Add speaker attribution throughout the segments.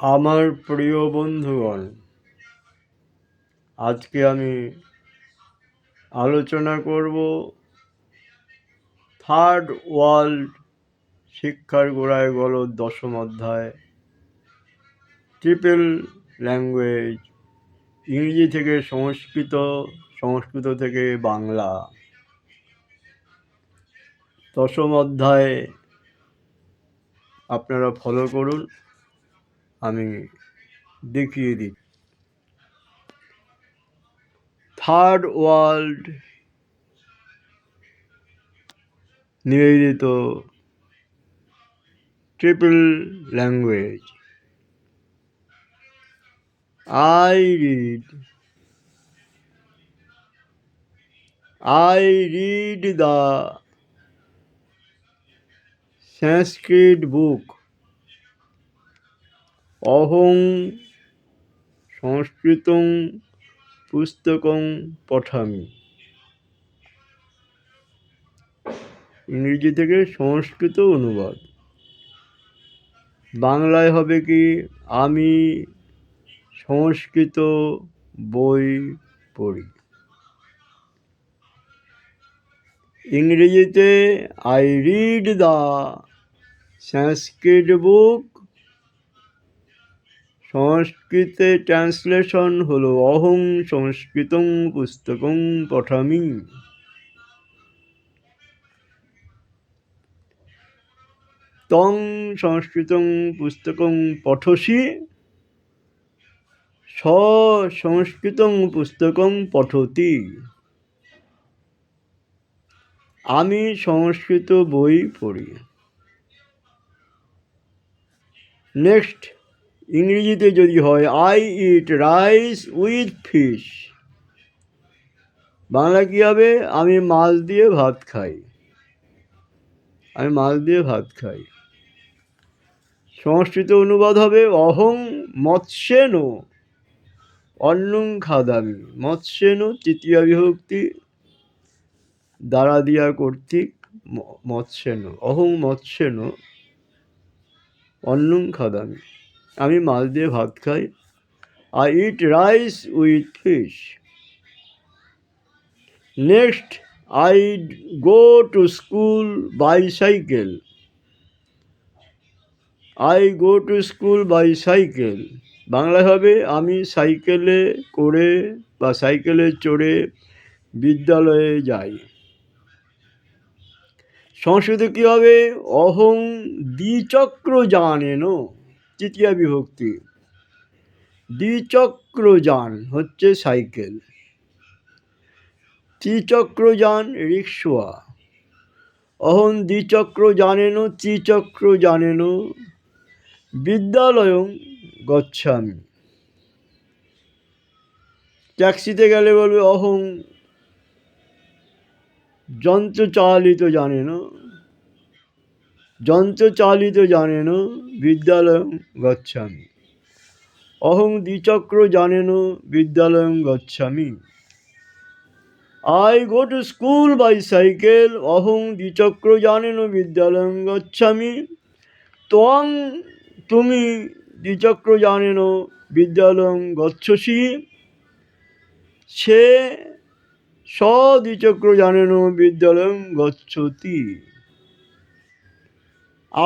Speaker 1: আমার প্রিয় বন্ধুগণ, আজকে আমি আলোচনা করব থার্ড ওয়ার্ল্ড শিক্ষার গোড়ায় গলদ দশম অধ্যায়, ট্রিপল ল্যাঙ্গুয়েজ, ইংরেজি থেকে সংস্কৃত, সংস্কৃত থেকে বাংলা। দশম অধ্যায় আপনারা ফলো করুন, আমি দেখিয়ে দিই। থার্ড ওয়ার্ল্ড নিবেদিত triple language. I read the Sanskrit book Aham Sanskritam Pustakam Pathami। ইংরেজি থেকে সংস্কৃত অনুবাদ, বাংলায় হবে কি, আমি সংস্কৃত বই পড়ি। ইংরেজিতে I read the Sanskrit book, সংস্কৃতে ট্রান্সলেশন হলো অহং সংস্কৃতং পুস্তকং পঠামি। তং সংস্কৃতং পুস্তকং পঠসি, স সংস্কৃতং পুস্তকং পঠতি। আমি সংস্কৃত বই পড়ি। নেক্সট, ইংরেজিতে যদি হয় I eat rice with fish, Bangla কী হবে? আমি মাছ দিয়ে ভাত খাই। আমি মাছ দিয়ে ভাত খাই। সংস্কৃত অনুবাদ হবে অহং মৎস্যেন অন্নং খাদামি। মৎস্যেন তৃতীয়া বিভক্তি, দ্বারা দিয়া কর্তৃক মৎস্যেন, অহং মৎস্যেন অন্নং খাদামি। আমি মাছ দিয়ে ভাত খাই। I eat rice with fish. Next, I go to school by cycle. I go to school by cycle, বাংলায় হবে আমি সাইকেলে করে বা সাইকেলে চড়ে বিদ্যালয়ে যাই। সংস্কৃতে কী হবে? অহং দ্বিচক্র যানেন, তৃতীয়া বিভক্তি, দ্বিচক্র যান হচ্ছে সাইকেল, ত্রিচক্র যান রিক্সা। অহং দ্বিচক্র যানেন ত্রিচক্র যানেন বিদ্যালয়ং গচ্ছামি। ট্যাক্সিতে গেলে বলবে অহং যন্ত্রচালিত যানেন, যন্ত্রচালিত যানেন বিদ্যালয়ং গচ্ছামি। অহং দ্বিচক্র যানেন বিদ্যালয়ং গচ্ছামি। I go to school by cycle, অহং দ্বিচক্র যানেন বিদ্যালয়ং গচ্ছামি। ত্বং তুমি দ্বিচক্র যানেন বিদ্যালয়ং গচ্ছসি, সে দ্বিচক্র যানেন বিদ্যালয়ং গচ্ছতি।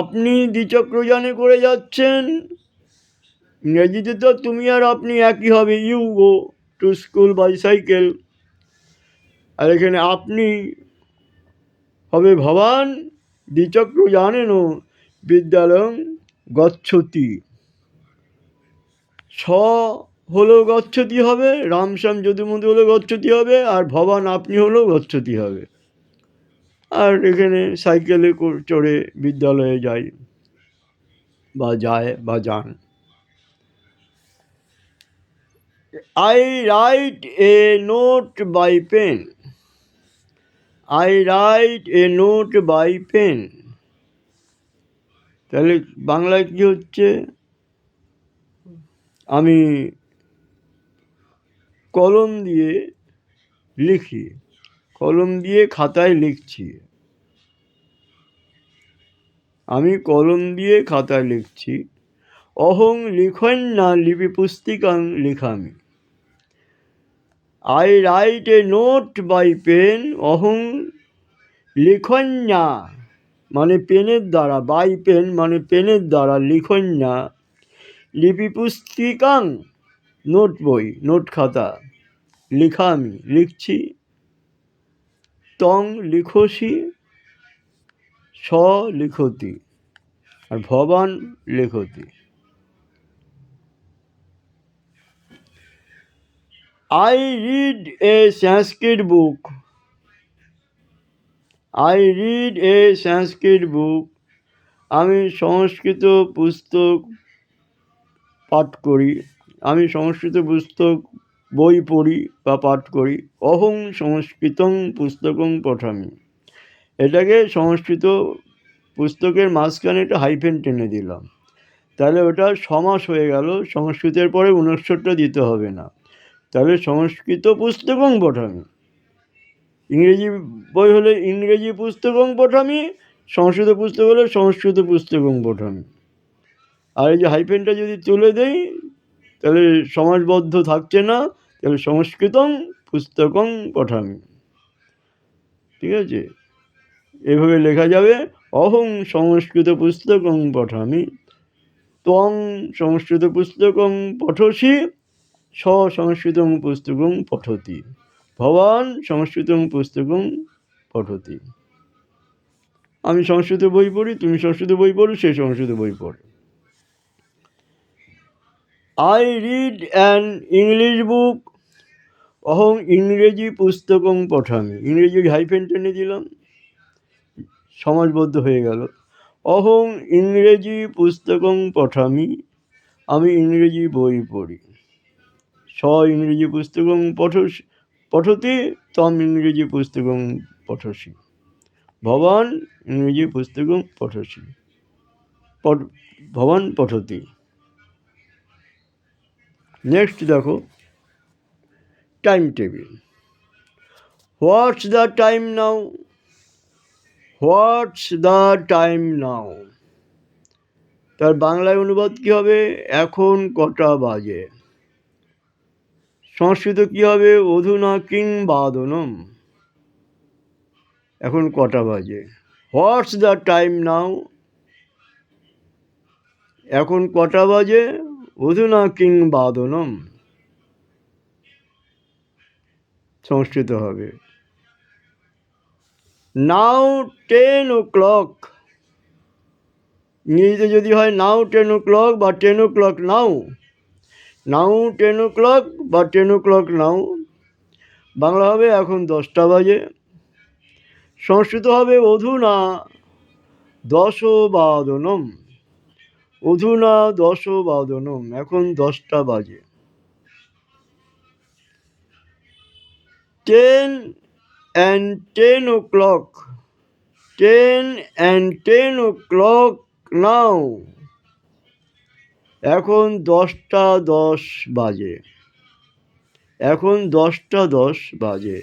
Speaker 1: আপনি দ্বিচক্র যানে করে যাচ্ছেন, ইংরেজিতে তো তুমি আর আপনি একই হবে, you go to school by cycle. আর এখানে আপনি হবে ভবান দ্বিচক্র যানেন বিদ্যালয়ং গচ্ছতি। স হলো গচ্ছতি হবে, রামশ্যাম যদুমধু হলো গচ্ছতি হবে, আর ভবান আপনি হলো গচ্ছতি হবে। আর এখানে সাইকেলে চড়ে বিদ্যালয়ে যাই বা যায় বা যান। I write a note by pen. I write a note by pen, তাহলে বাংলায় কী হচ্ছে? আমি কলম দিয়ে লিখি, কলম দিয়ে খাতায় লিখছি। আমি কলম দিয়ে খাতায় লিখছি। অহং লিখন্যা লিপিপুস্তিকাং লিখামি। I write a note by pen, অহং লিখন্যা মানে পেনের দ্বারা, বাই পেন মানে পেনের দ্বারা, লিখন্যা লিপিপুস্তিকাং নোট বই, নোট খাতা, লিখামি লিখছি, তং লিখসি, স লিখতি, আর ভবান লিখতি। I read a Sanskrit book. I read a Sanskrit book. আমি সংস্কৃত পুস্তক পাঠ করি, আমি সংস্কৃত পুস্তক বই পড়ি বা পাঠ করি। অহং সংস্কৃতং পুস্তকং পঠামি। এটাকে সংস্কৃত পুস্তকের মাঝখানে একটা হাইফেন টেনে দিলাম, তাহলে ওটা সমাস হয়ে গেল, সংস্কৃতের পরে অনুস্বরটা দিতে হবে না। তাহলে সংস্কৃত পুস্তকং পঠামি, ইংরেজি বই হলে ইংরেজি পুস্তকং পঠামি, সংস্কৃত পুস্তক হলে সংস্কৃত পুস্তকং পঠামি। আর এই যে হাইফেনটা যদি তুলে দেই তাহলে সমাসবদ্ধ থাকছে না, তাহলে সংস্কৃতং পুস্তকং পঠামি। ঠিক আছে, এভাবে লেখা যাবে। অহং সংস্কৃত পুস্তকং পঠামি, ত্বং সংস্কৃত পুস্তকং পঠসি, স সংস্কৃতং পুস্তকং পঠতি, ভবান সংস্কৃতং পুস্তকং পঠতি। আমি সংস্কৃত বই পড়ি, তুমি সংস্কৃত বই পড়ো, সে সংস্কৃত বই পড়ে। I read an English book, অহং ইংরেজি পুস্তকং পঠামি, ইংরেজি হাইফেন টেনে দিলাম, সমাজবদ্ধ হয়ে গেল। অহং ইংরেজি পুস্তকং পঠামি, আমি ইংরেজি বই পড়ি। স ইংরেজি পুস্তকং পঠতি, তম ইংরেজি পুস্তকং পঠসি, ভবান ইংরেজি পুস্তকং পঠসি, ভবান পঠতি। নেক্সট দেখো time table. What's the time now, what's the time now, তার বাংলায় অনুবাদ কী হবে? এখন কটা বাজে। সংস্কৃত কী হবে? অধুনা কিং বাদনম, এখন কটা বাজে। হোয়াটস দ্য টাইম নাও, এখন কটা বাজে, অধুনা কিং বাদনম, সংস্কৃত হবে নাও 10 o'clock। ইংরেজিতে যদি হয় নাও 10 o'clock বা 10 o'clock নাও, নাও 10 o'clock বা 10 o'clock নাও, বাংলা হবে এখন 10টা বাজে। সংস্কৃত হবে অধুনা দশ বাদনম, অধুনা দশ বাদনম, এখন 10টা বাজে। 10 and 10 o'clock, 10 and 10 o'clock now, এখন 10টা 10 বাজে, এখন 10টা 10 বাজে।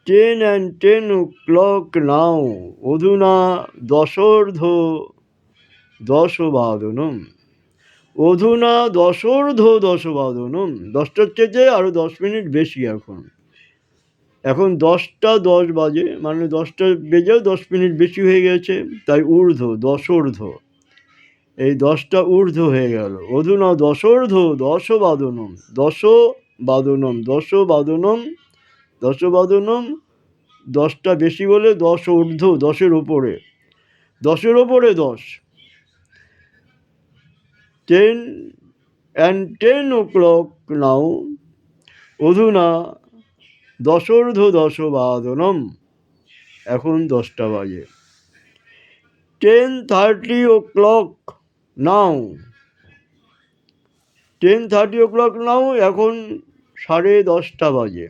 Speaker 1: 10 and 10 o'clock now, অধুনা দশর্ধ দশ বাদনম, অধুনা দশর্ধ দশ বাদনম, 10টার চেয়ে আরও 10 মিনিট বেশি এখন, এখন 10টা 10 বাজে, মানে 10টা বেজেও 10 মিনিট বেশি হয়ে গেছে, তাই ঊর্ধ্ব দশর্ধ, এই 10টা ঊর্ধ্ব হয়ে গেল। অধুনা দশর্ধ দশ বাদনম, দশ বাদনম, দশ বাদনম, দশ বাদনম, 10টা বেশি বলে 10 ঊর্ধ্ব, 10-এর ওপরে, 10-এর ওপরে 10। 10 and 10 o'clock now, অধুনা দশর্ধ দশ বাদনম, এখন 10টা বাজে। 10:30 o'clock now, 10:30 o'clock now, এখন 10:30 বাজে।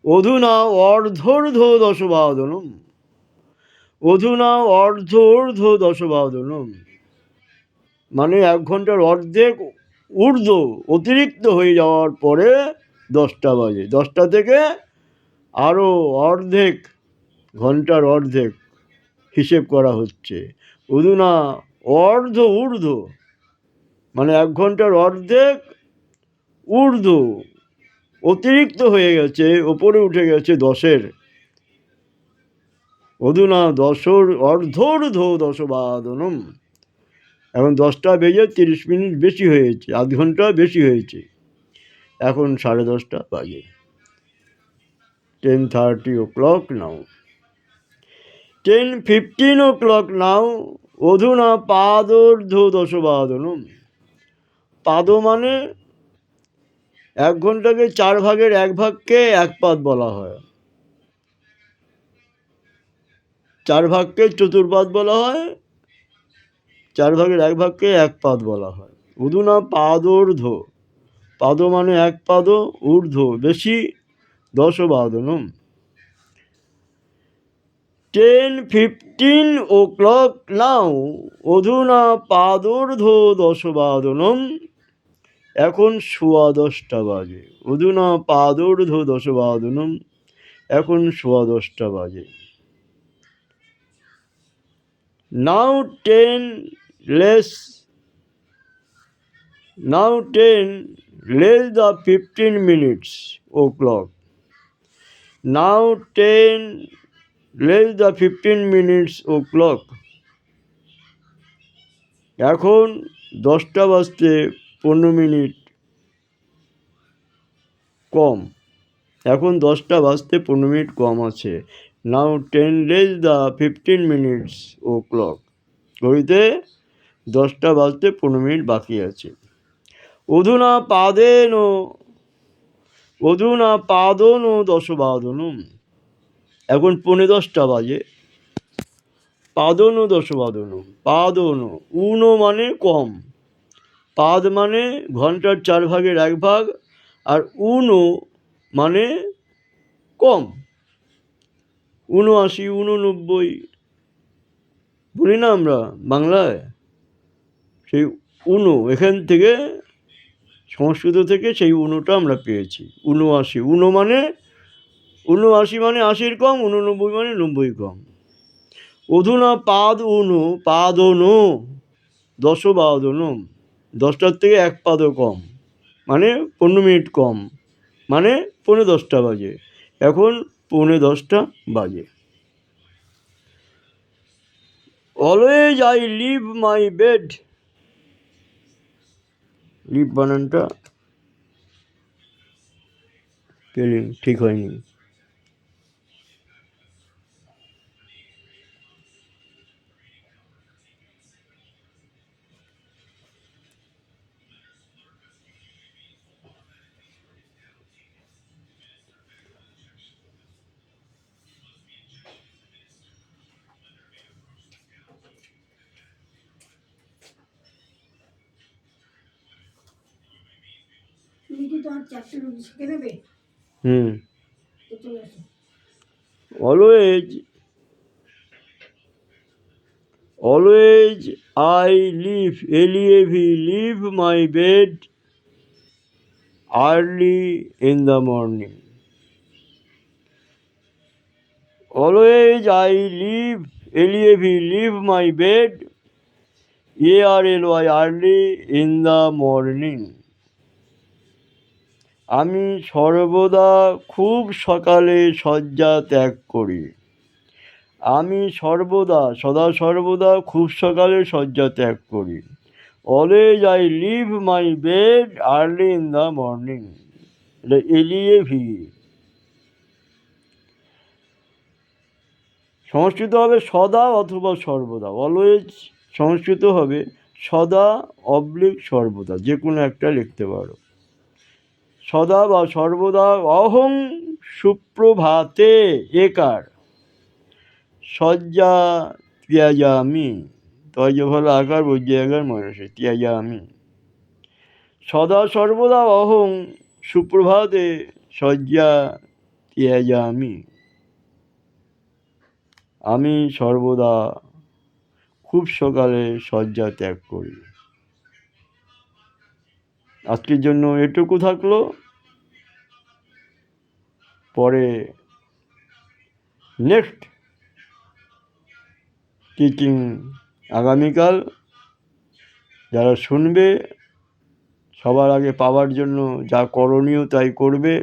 Speaker 1: অধুনা অর্ধর্ধ দশ বাদনম, অধুনা অর্ধর্ধ দশ বাদনম, মানে 1 ঘন্টার অর্ধেক ঊর্ধ্ব অতিরিক্ত হয়ে যাওয়ার পরে 10টা বাজে। 10টা থেকে আরও অর্ধেক ঘন্টার অর্ধেক হিসেব করা হচ্ছে। অধুনা অর্ধ ঊর্ধ্ব মানে 1 ঘন্টার অর্ধেক ঊর্ধ্ব অতিরিক্ত হয়ে গেছে, ওপরে উঠে গেছে 10-এর। অধুনা অর্ধর্ধ দশবাদনম। এখন 10টা বেজে 30 মিনিট বেশি হয়েছে, আধ ঘন্টা বেশি হয়েছে। এখন 10:30 বাজে। 10:30 o'clock now. 10:15 o'clock now. অধুনা পাদোর্ধ দশবাদনম। পাদ মানে 1 ঘন্টাকে 4 ভাগের 1 ভাগকে 1 পাদ বলা হয়। 4 ভাগকে চতুর্পাদ বলা হয়, 4 ভাগের 1 ভাগকে 1 পাদ বলা হয়। অধুনা পাদোর্ধ, পাদ মানে 1 পাদ, ঊর্ধ্ব বেশি, দশবাদনম। 10:15 o'clock now. অধুনা পাদোর্ধ দশবাদনম। এখন 10:15 বাজে। অধুনা পাদোর্ধ দশবাদনম। এখন 10:15 বাজে। Now 10 less the 15 minutes o'clock. Now 10 less the 15 minutes o'clock. এখন 10টা বাজতে 15 মিনিট কম। এখন 10টা বাজতে 15 মিনিট কম আছে। Now 10 less the 15 minutes o'clock. ঘড়িতে 10টা বাজতে 15 মিনিট বাকি আছে। অধুনা পাদোন দশবাদনম। এখন 10:45 বাজে। পাদোন দশবাদনম। পাদোন, উনো মানে কম, পাদ মানে ঘন্টার 4 ভাগের 1 ভাগ, আর উনো মানে কম। 79, 89 বলি না আমরা বাংলায়, সেই উনো এখান থেকে, সংস্কৃত থেকে সেই উনোটা আমরা পেয়েছি। 79, উনো মানে 79 মানে 80 কম, 89 মানে 90 কম। অধুনা পাদোনো দশবাদনম। 10টার থেকে 1 পাদও কম মানে 15 মিনিট কম, মানে 10:45 বাজে। এখন 10:45 বাজে। Always I leave my bed. Leave বানানটা ঠিক হয়নি। Always I leave my bed early in the morning. Always I leave my bed early in the morning. আমি সর্বদা খুব সকালে শয্যা ত্যাগ করি। আমি সদা সর্বদা খুব সকালে শয্যা ত্যাগ করি। Always I leave my bed early in the morning. এটা এলিএভি। সংস্কৃত হবে সদা অথবা সর্বদা। অলওয়েজ সংস্কৃত হবে সদা / সর্বদা, যে কোনো একটা লিখতে পারো। সদা বা সর্বদা। অহং সুপ্রভাতে একার শয্যা ত্যাজামি। তয় ভালো আকার বৈজ্ঞাকার মনসে ত্যাজামি। সদা সর্বদা অহং সুপ্রভাতে শয্যা ত্যাজামি। আমি সর্বদা খুব সকালে শয্যা ত্যাগ করি। আজকের জন্য এটুকু থাকলো। পরে নেক্সট টিচিং আগামীকাল। যারা শুনবে সবার আগে পাওয়ার জন্য যা করণীয় তাই করবে,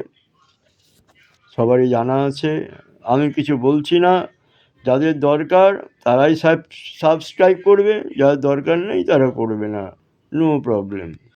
Speaker 1: সবারই জানা আছে। আমি কিছু বলছি না, যাদের দরকার তারাই সাবস্ক্রাইব করবে, যাদের দরকার নেই তারা করবে না, নো প্রবলেম।